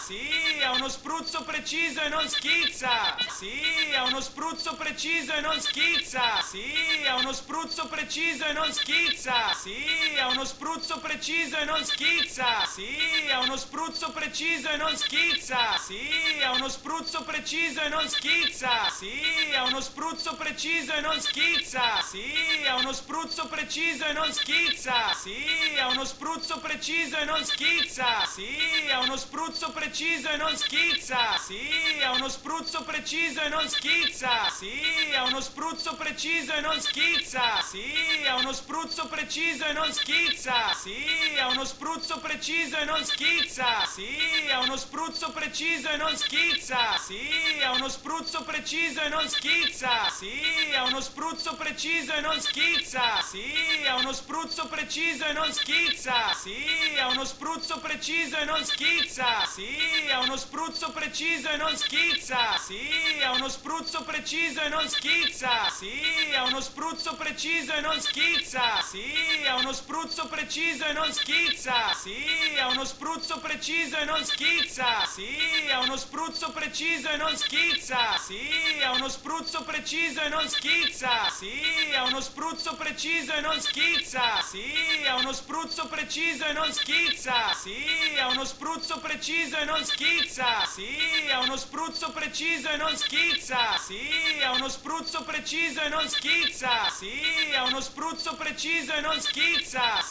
Sì, ha uno spruzzo preciso e non schizza. Sì, ha uno spruzzo preciso e non schizza. Sì, ha uno spruzzo preciso e non schizza. Sì, ha uno spruzzo preciso e non schizza. Sì, ha uno spruzzo preciso e non schizza. Sì, ha uno spruzzo preciso e non schizza. Sì, ha uno spruzzo preciso e non schizza. Sì, ha uno spruzzo preciso e non schizza. Sì, ha uno spruzzo preciso e non schizza. Sì, ha uno spruzzo preciso e non schizza. Sì, ha uno spruzzo preciso e non schizza. Sì, ha uno spruzzo preciso e non schizza. Sì, ha uno spruzzo preciso e non schizza. Sì, ha uno spruzzo preciso e non schizza. Sì, ha uno spruzzo preciso e non schizza. Sì, ha uno spruzzo preciso e non schizza. Sì, ha uno spruzzo preciso e non schizza. Sì, ha uno spruzzo preciso e non schizza. Sì, ha uno spruzzo preciso e non schizza. Sì, ha uno spruzzo preciso e non schizza. Sì, ha uno spruzzo preciso e non schizza. Sì, ha uno spruzzo preciso e non schizza. Sì, ha uno spruzzo preciso e non schizza. Sì, ha uno spruzzo preciso e non schizza. Sì, ha uno spruzzo preciso e non schizza. Sì, ha uno spruzzo preciso e non schizza. Sì, ha uno spruzzo preciso e non schizza. Sì, ha uno spruzzo preciso e non schizza. Sì, ha uno spruzzo preciso e non schizza. Sì, ha uno spruzzo preciso e non schizza. Sì, ha uno spruzzo preciso e non schizza. Sì, ha uno spruzzo preciso e non schizza. Sì, ha uno spruzzo preciso e non schizza. Sì, ha uno spruzzo preciso e non schizza.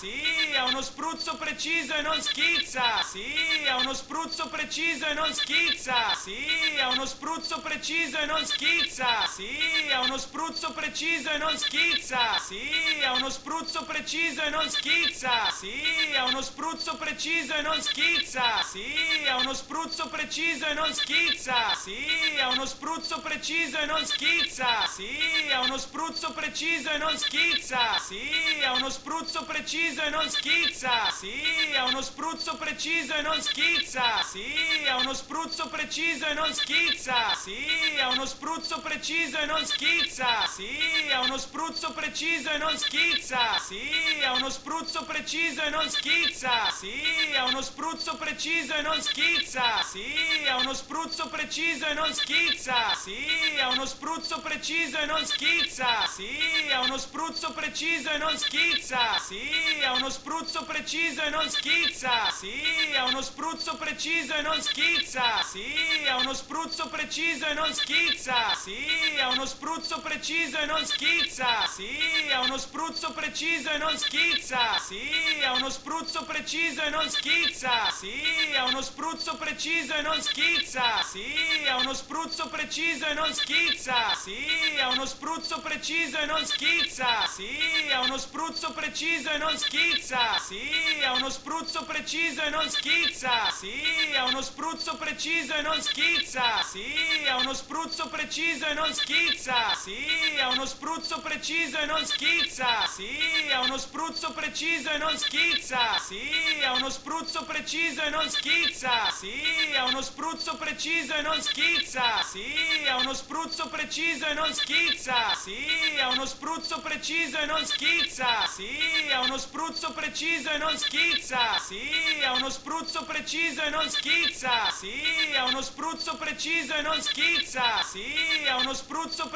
Sì, ha uno spruzzo preciso e non schizza. Sì, ha uno spruzzo preciso e non schizza. Sì, ha uno spruzzo preciso e non schizza. Sì, ha uno spruzzo preciso e non schizza. Sì, ha uno spruzzo preciso e non schizza. Sì, ha uno spruzzo preciso e non schizza. Sì, ha uno spruzzo preciso e non schizza. Sì, ha uno spruzzo preciso e non schizza. Sì, ha uno spruzzo preciso e non schizza. Sì, ha uno spruzzo preciso e non schizza. Sì, ha uno spruzzo preciso e non schizza. Sì, ha uno spruzzo preciso e non schizza. Sì, ha uno spruzzo preciso e non schizza. Sì, ha uno spruzzo preciso e non schizza. Sì, ha uno spruzzo preciso e non schizza. Sì, ha uno spruzzo preciso e non schizza. Sì, ha uno spruzzo preciso e non schizza. Sì, ha uno spruzzo preciso e non schizza. Sì, ha uno spruzzo preciso e non schizza. Sì, ha uno spruzzo preciso e non schizza. Sì, ha uno spruzzo preciso e non schizza. Sì, ha uno spruzzo preciso e non schizza. Sì, ha uno spruzzo preciso e non schizza. Sì, ha uno spruzzo preciso e non schizza. Sì, ha uno spruzzo preciso e non schizza. Sì, ha uno spruzzo preciso e non schizza. Sì, ha uno spruzzo preciso e non schizza. Sì, ha uno spruzzo preciso e non schizza. Sì, ha uno spruzzo preciso e non schizza. Sì, ha uno spruzzo preciso e non schizza. Sì, ha uno spruzzo preciso e non schizza. Sì, ha uno spruzzo preciso e non schizza. Sì, ha uno spruzzo preciso e non schizza. Sì, ha uno spruzzo preciso e non schizza. Sì, ha uno spruzzo preciso e non schizza. Sì, ha uno spruzzo preciso e non schizza. Sì, ha uno spruzzo preciso e non schizza. Sì, ha uno spruzzo preciso e non schizza. Sì, ha uno spruzzo preciso e non schizza. Sì, ha uno spruzzo preciso e non schizza. Sì, ha uno spruzzo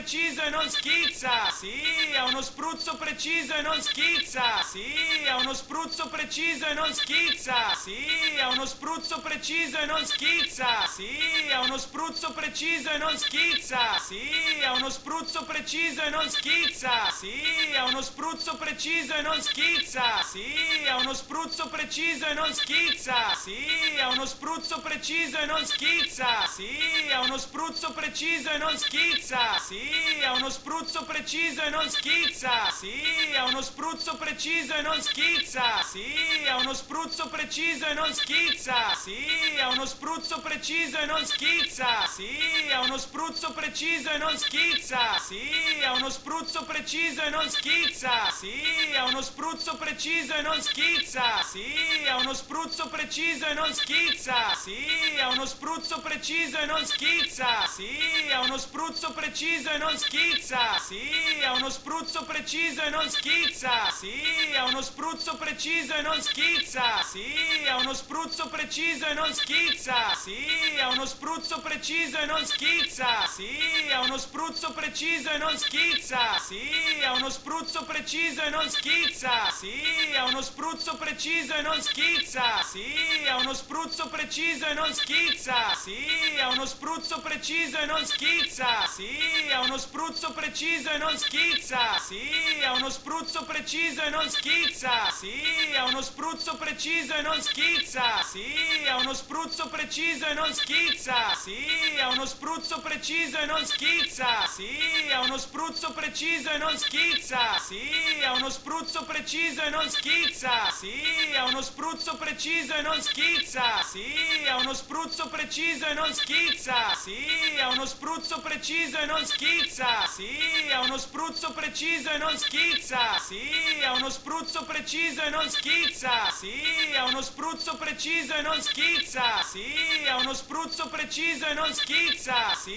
preciso e non schizza. Sì, ha uno spruzzo preciso e non schizza. Sì, ha uno spruzzo preciso e non schizza. Sì, ha uno spruzzo preciso e non schizza. Sì, ha uno spruzzo preciso e non schizza. Sì, ha uno spruzzo preciso e non schizza. Sì, ha uno spruzzo preciso e non schizza. Sì, ha uno spruzzo preciso e non schizza. Sì, ha uno spruzzo preciso e non schizza. Sì, ha uno spruzzo preciso e non schizza. Sì, ha uno spruzzo preciso e non schizza. Sì, ha uno spruzzo preciso e non schizza. Sì, ha uno spruzzo preciso e non schizza. Sì, ha uno spruzzo preciso e non schizza. Sì, ha uno spruzzo preciso e non schizza. Sì, ha uno spruzzo preciso e non schizza. Sì, ha uno spruzzo preciso e non schizza. Sì, ha uno spruzzo preciso e non schizza. Sì, ha uno spruzzo preciso e non schizza. Sì, ha uno spruzzo preciso e non schizza. Sì, ha uno spruzzo spruzzo preciso e non schizza. Sì, ha uno spruzzo preciso e non schizza. Sì, ha uno spruzzo preciso e non schizza. Sì, ha uno spruzzo preciso e non schizza. Sì, ha uno spruzzo preciso e non schizza. Sì, ha uno spruzzo preciso e non schizza. Sì, ha uno spruzzo preciso e non schizza. Sì, ha uno spruzzo preciso e non schizza. Sì, ha uno spruzzo preciso e non schizza. Sì, ha uno spruzzo preciso e non schizza. Sì, ha uno spruzzo preciso e non schizza. Sì, ha uno spruzzo preciso e non schizza. Sì, ha uno spruzzo preciso e non schizza. Sì, ha uno spruzzo preciso e non schizza. Sì, ha uno spruzzo preciso e non schizza. Sì, ha uno spruzzo preciso e non schizza. Sì, ha uno spruzzo preciso e non schizza. Sì, ha uno spruzzo preciso e non schizza. Sì, ha uno spruzzo preciso e non schizza. Sì, ha uno spruzzo preciso e non schizza. Sì, ha uno spruzzo preciso e non schizza. Sì, ha uno spruzzo preciso e non schizza. Sì, ha uno spruzzo preciso e non schizza. Sì, ha uno spruzzo preciso e non schizza. Sì,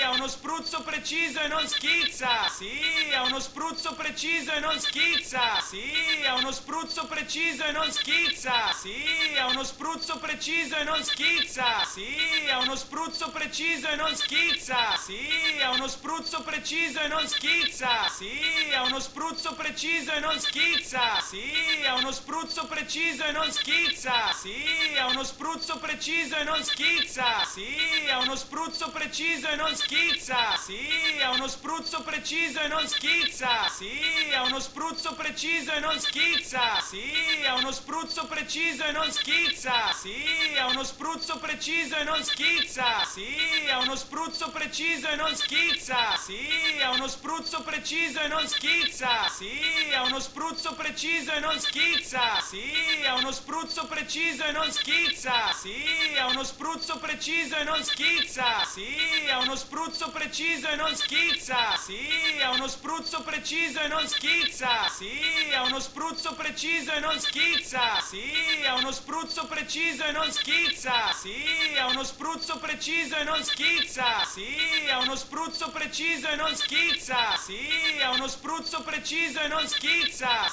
ha uno spruzzo preciso e non schizza. Sì, ha uno spruzzo preciso e non schizza. Sì, ha uno spruzzo preciso e non schizza. Sì, ha uno spruzzo preciso e non schizza. Sì, ha uno spruzzo preciso e non schizza. Sì, ha uno spruzzo preciso e non schizza. Sì, ha uno spruzzo preciso e non schizza. Sì, ha uno spruzzo preciso e non schizza. Sì, ha uno spruzzo preciso e non schizza. Sì, ha uno spruzzo preciso e non schizza. Sì, ha uno spruzzo preciso e non schizza. Sì, ha uno spruzzo preciso e non schizza. Sì, ha uno spruzzo preciso e non schizza. Sì, ha uno spruzzo preciso e non schizza. Sì, ha uno spruzzo preciso e non schizza. Sì, ha uno spruzzo preciso e non schizza. Sì, ha uno spruzzo preciso e non schizza. Sì, ha uno spruzzo preciso e non schizza. Sì, ha uno spruzzo preciso e non schizza. Sì, ha uno spruzzo preciso e non schizza. Sì, ha uno spruzzo preciso e non schizza. Sì, ha uno spruzzo preciso e non schizza. Sì, ha uno spruzzo preciso e non schizza. Sì, ha uno spruzzo preciso e non schizza. Sì, ha uno spruzzo preciso e non schizza. Sì, ha uno spruzzo preciso e non schizza. Sì, ha uno spruzzo preciso e non schizza. Sì, ha uno spruzzo preciso e non schizza. Sì,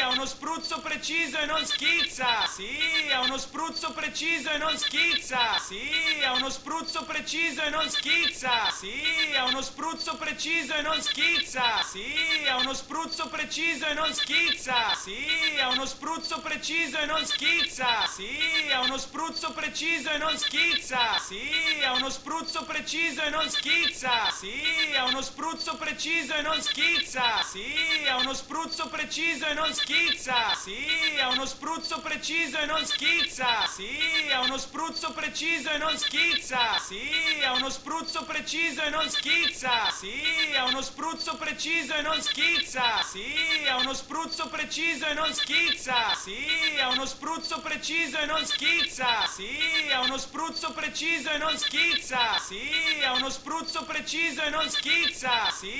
ha uno spruzzo preciso e non schizza. Sì, ha uno spruzzo preciso e non schizza. Sì, ha uno spruzzo preciso e non schizza. Sì, ha uno spruzzo preciso e non schizza. Sì, ha uno spruzzo preciso e non schizza. Sì, ha uno spruzzo preciso e non schizza. Sì, ha uno spruzzo preciso e non schizza. Sì, ha uno spruzzo preciso e non schizza. Sì, ha uno spruzzo preciso e non schizza. Sì, ha uno spruzzo preciso e non schizza. Sì, ha uno spruzzo preciso e non schizza. Sì, ha uno spruzzo preciso e non schizza. Sì, ha uno spruzzo preciso e non schizza. Sì, ha uno spruzzo preciso e non schizza. Sì, ha uno spruzzo preciso e non schizza. Sì, ha uno spruzzo preciso e non schizza.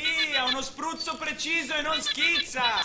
Sì, ha uno spruzzo preciso e non schizza.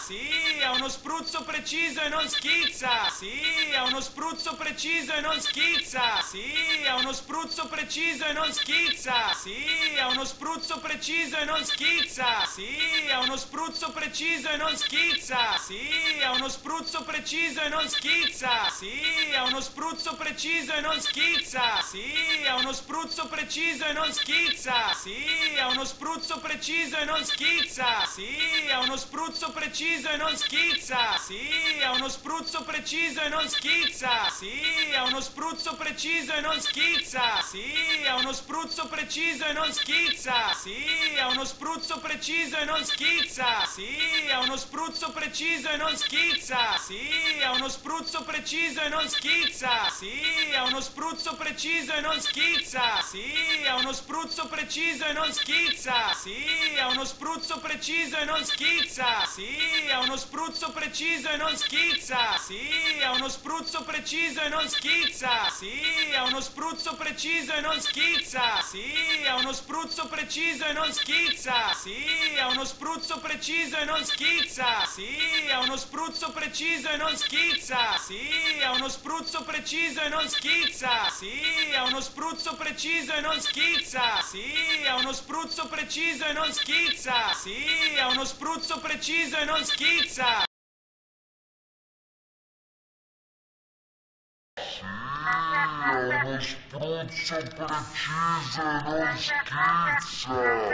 Sì, ha uno spruzzo preciso e non schizza. Sì, ha uno spruzzo preciso e non schizza. Sì, ha uno spruzzo preciso e non schizza. Sì, ha uno spruzzo preciso e non schizza. Sì, ha uno spruzzo preciso e non schizza. Sì, ha uno spruzzo preciso e non schizza. Sì, ha uno spruzzo preciso e non schizza. Sì, ha uno spruzzo preciso e non schizza. Sì, ha uno spruzzo preciso e non schizza. Sì, ha uno spruzzo preciso e non schizza. Sì, ha uno spruzzo preciso e non schizza. Sì, ha uno spruzzo preciso e non schizza. Sì, ha uno spruzzo preciso e non schizza. Sì, ha uno spruzzo preciso e non schizza. Sì, ha uno spruzzo preciso e non schizza. Sì, ha uno spruzzo preciso e non schizza. Sì, ha uno spruzzo preciso e non schizza. Sì, ha uno spruzzo preciso e non schizza. Sì, ha uno spruzzo preciso e non schizza. Sì, ha uno spruzzo preciso e non schizza. Sì, ha uno spruzzo preciso e non schizza. Sì, ha uno spruzzo preciso e non schizza. Sì, ha uno spruzzo preciso e non schizza. Sì, ha uno spruzzo preciso e non schizza. Sì, ha uno spruzzo preciso e non schizza. Sì, ha uno spruzzo preciso e non schizza. Sì, ha uno spruzzo preciso e non schizza. Sì, ha uno spruzzo preciso e non schizza. Sì, è uno spruzzo preciso e non schizza.